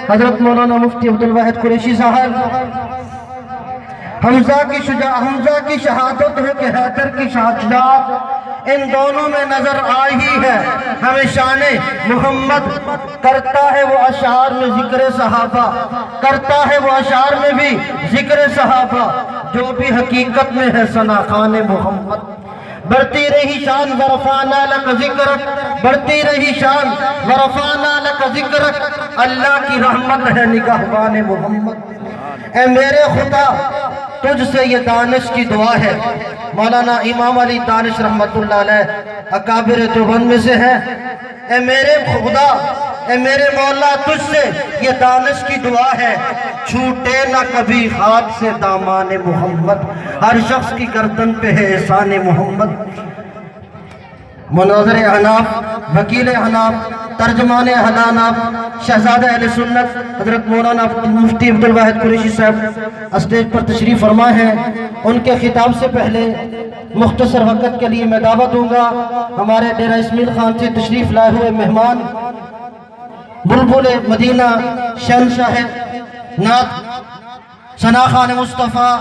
حضرت مولانا مفتی عبد الواحد قریشی صاحب، حمزہ کی شہادت ہے کہ حیدر کی شہادت ان دونوں میں نظر آئی ہی ہے۔ ہمیں شان محمد کرتا ہے وہ اشعار میں ذکر صحابہ، کرتا ہے وہ اشعار میں بھی ذکر صحابہ، جو بھی حقیقت میں ہے ثنا خوان محمد۔ بڑھتی رہی شان ورفعنا لک ذکرک، بڑھتی رہی شان ورفعنا لک ذکرک، اللہ کی رحمت ہے نگہبان محمد۔ اے میرے خدا تجھ سے یہ دانش کی دعا ہے۔ مولانا امام علی دانش رحمت اللہ علیہ اکابر دیوبند میں سے ہیں۔ اے میرے خدا، اے میرے مولا تجھ سے یہ دانش کی دعا ہے، چھوٹے نہ کبھی ہاتھ سے دامان محمد، ہر شخص کی گردن پہ ہے احسان محمد۔ مناظر احناف، وکیل احناف، ترجمان احناف، شہزادہ اہل سنت حضرت مولانا مفتی عبد الواحد قریشی صاحب اسٹیج پر تشریف فرما ہیں۔ ان کے خطاب سے پہلے مختصر وقت کے لیے میں دعوت دوں گا ہمارے ڈیرہ اسماعیل خان سے تشریف لائے ہوئے مہمان بلبل مدینہ شہنشاہ نعت ثنا خوان مصطفیٰ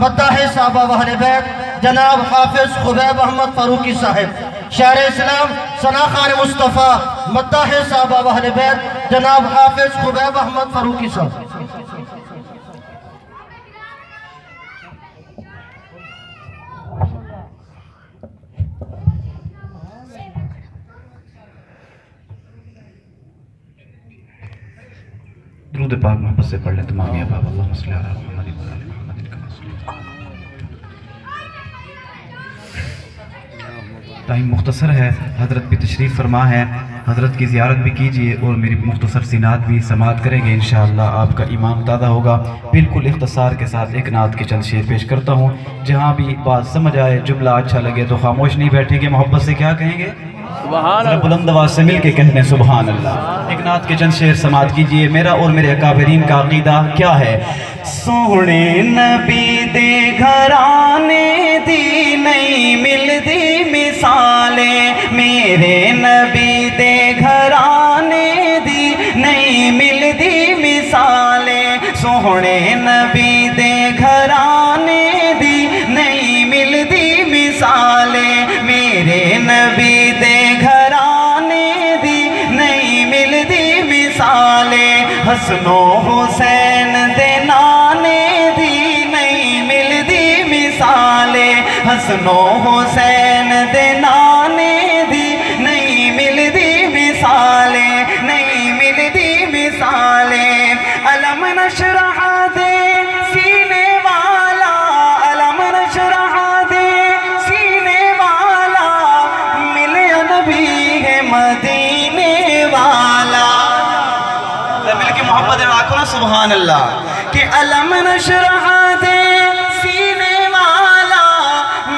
مداح صحابہ و اہل بیت جناب حافظ خبیب احمد فاروقی صاحب، شاعر اسلام ثنا خوان مصطفیٰ مداح صحابہ و اہل بیت جناب حافظ خبیب احمد فاروقی صاحب۔ درود پاک محبت سے پڑھ لیں تمام یا باب اللہم صلی علی محمد و آل محمد کما صلیت۔ ٹائم مختصر ہے، حضرت بھی تشریف فرما ہے، حضرت کی زیارت بھی کیجئے اور میری مختصر سی نعت بھی سماعت کریں گے، انشاءاللہ آپ کا ایمان تازہ ہوگا۔ بالکل اختصار کے ساتھ ایک نعت کے چند شعر پیش کرتا ہوں، جہاں بھی بات سمجھ آئے، جملہ اچھا لگے تو خاموش نہیں بیٹھیں گے، محبت سے کیا کہیں گے؟ ذرا بلند آواز سے مل کے کہنے سبحان اللہ۔ ایک نعت کے چند شعر سماعت کیجئے۔ میرا اور میرے اکابرین کا عقیدہ کیا ہے؟ سونے نبی دے گھرانے دی نہیں ملدی مثالیں، میرے نبی دے گھرانے دی نہیں ملدی مثالیں، سونے نبی دے گھرانے دی نہیں ملدی مثالیں، میرے نبی دے گھرانے دی نہیں ملدی مثالیں، حسن و حسین دے نانے دی نہیں ملدی مثالیں، حسن و حسین دے نانے دی نہیں ملدی مثالیں، نہیں ملدی مثالیں۔ علم نشرح دے سینے والا، علم نشرح دے سینے والا، ملے نبی ہے مدینے والا۔ مل کے محبت راکھو نا سبحان اللہ۔ کہ علم نشرح دے سینے والا،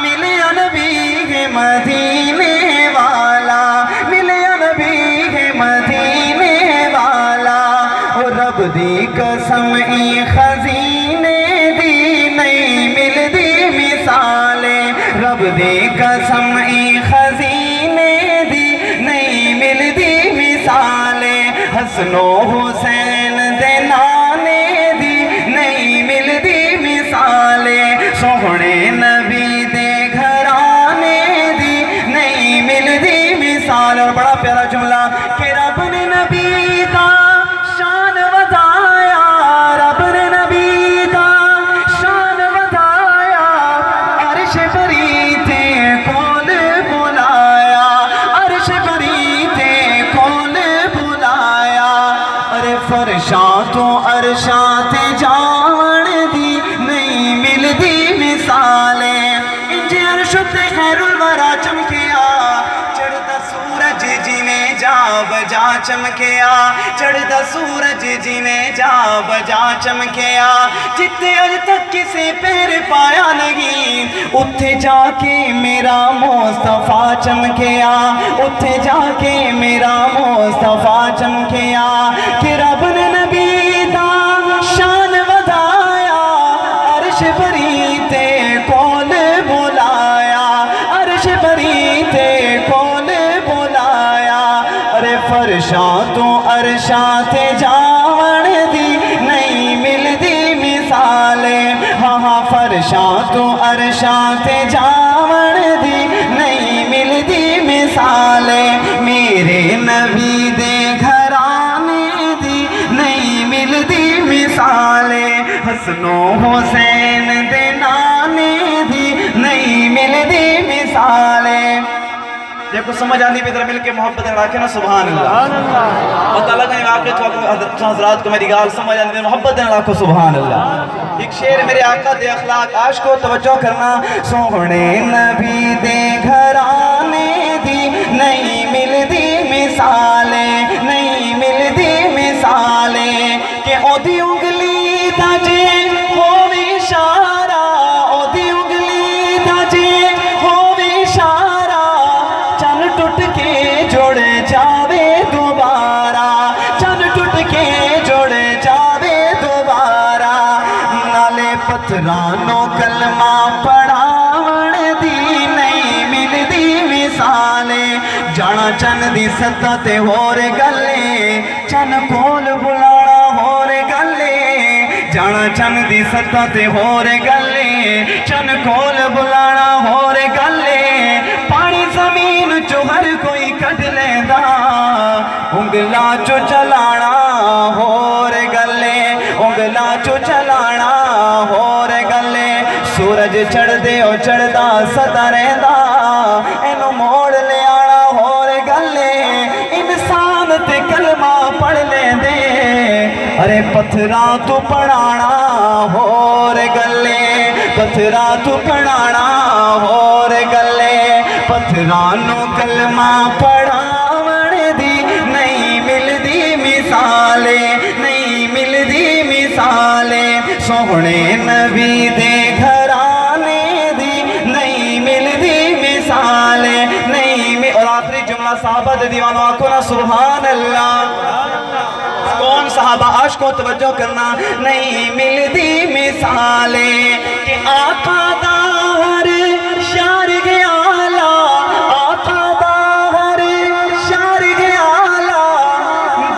ملے نبی ہے مدینے والا، ملے نبی ہے مدینے والا۔ اور رب دی قسم ای خزینے دی نہیں ملدی مثالیں، رب دی قسم ای خزینے دی نہیں ملدی مثالیں، حسن و حسین دے نانے دی نہیں ملدی مثالیں، سوہنے نبی دے گھرانے دی نہیں ملدی مثال۔ اور بڑا پیارا جملہ کہ رب نے نبی دا شان ودایا، رب نے نبی دا شان ودایا، عرش بری تے کول بلایا، عرش بری تے کول بلایا، ارے فرشاں تو عرشاں تے جان دی نہیں ملدی مثالیں، انج عرش تے خیر الورا چمکیا، چڑھتا سورج جنہیں جا بجا چمکیا، چڑھتا سورج جنہیں جا بجا چمکیا، جتے اج تک کسی پیر پایا نہیں، اتھے جا کے میرا مصطفیٰ چمکیا، اتھے جا کے میرا مصطفیٰ چمکیا، کہ رب نے نبی دا شان ودایا، عرش بری تے کول بلایا، عرش بری تے کول بلایا، ارے فرشاں تو عرشاں تے جاون عرشاں تو عرشاں تے جاون دی نہیں ملدی مثالے میرے نبی دے گھرانے دی نہیں ملدی مثالے حسن و حسین دے نانے دی نہیں ملدی مثالے دیکھو سمجھ آنی بھی در مل کے محبت رکھے نا سبحان اللہ اور تعالیٰ کا واقع تو حضرات کو میری گال سمجھ آنی بھی محبت رکھو سبحان اللہ ایک شعر میرے آقا دے اخلاق عاشق کو توجہ کرنا سونے نبی دے گھرانے دی نہیں ملدی مثالیں نہیں ملدی مثالیں کہ او دی انگلی دا جے ہووی اشارہ او دی انگلی دا جے ہووی اشارہ چن ٹوٹ کے جڑ جاوے دوبارہ چن ٹوٹ کے جڑ جاوے دوبارہ نالے پتھرانوں کلمہ پڑھاون دی نہیں ملدی مثالیں جانا چن دی سطح تے ہور گلے چن کول بلانا ہور گلے جانا چن دی سطح تے ہور گلے چن کول بلانا ہور گلے پانی زمین چو ہر کوئی کٹ لیندہ انگلا چو چلانا ہور گلے انگلا چو چلانا ہور گلے سورج چڑھ دے او چڑھ دا سدا رہندا اینو موڑ لے آنا ہور گلے انسان تے کلمہ پڑھ لے دے ارے پتھراں تو پڑھانا ہور گلے پتھراں تو پڑھانا ہور گلے پتھراں نو کلمہ پڑھاون دی نہیں ملدی مثالیں نہیں ملدی مثالیں سونے نبی دے گھرانے دی نہیں ملدی مثالیں نہیں اور آخری جملہ صحابہ دے دیوانوں آکھو نا سبحان اللہ کون صحابہ عاشقوں توجہ کرنا نہیں ملدی مثالیں کہ آقا دا ہر شار گیا لا آقا دا ہر شار گیا لا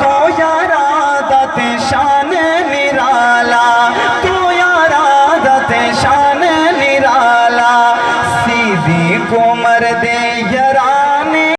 دو یارا دا تے شان نرالا دو یارا دا تے شان نرالا سیدھی کو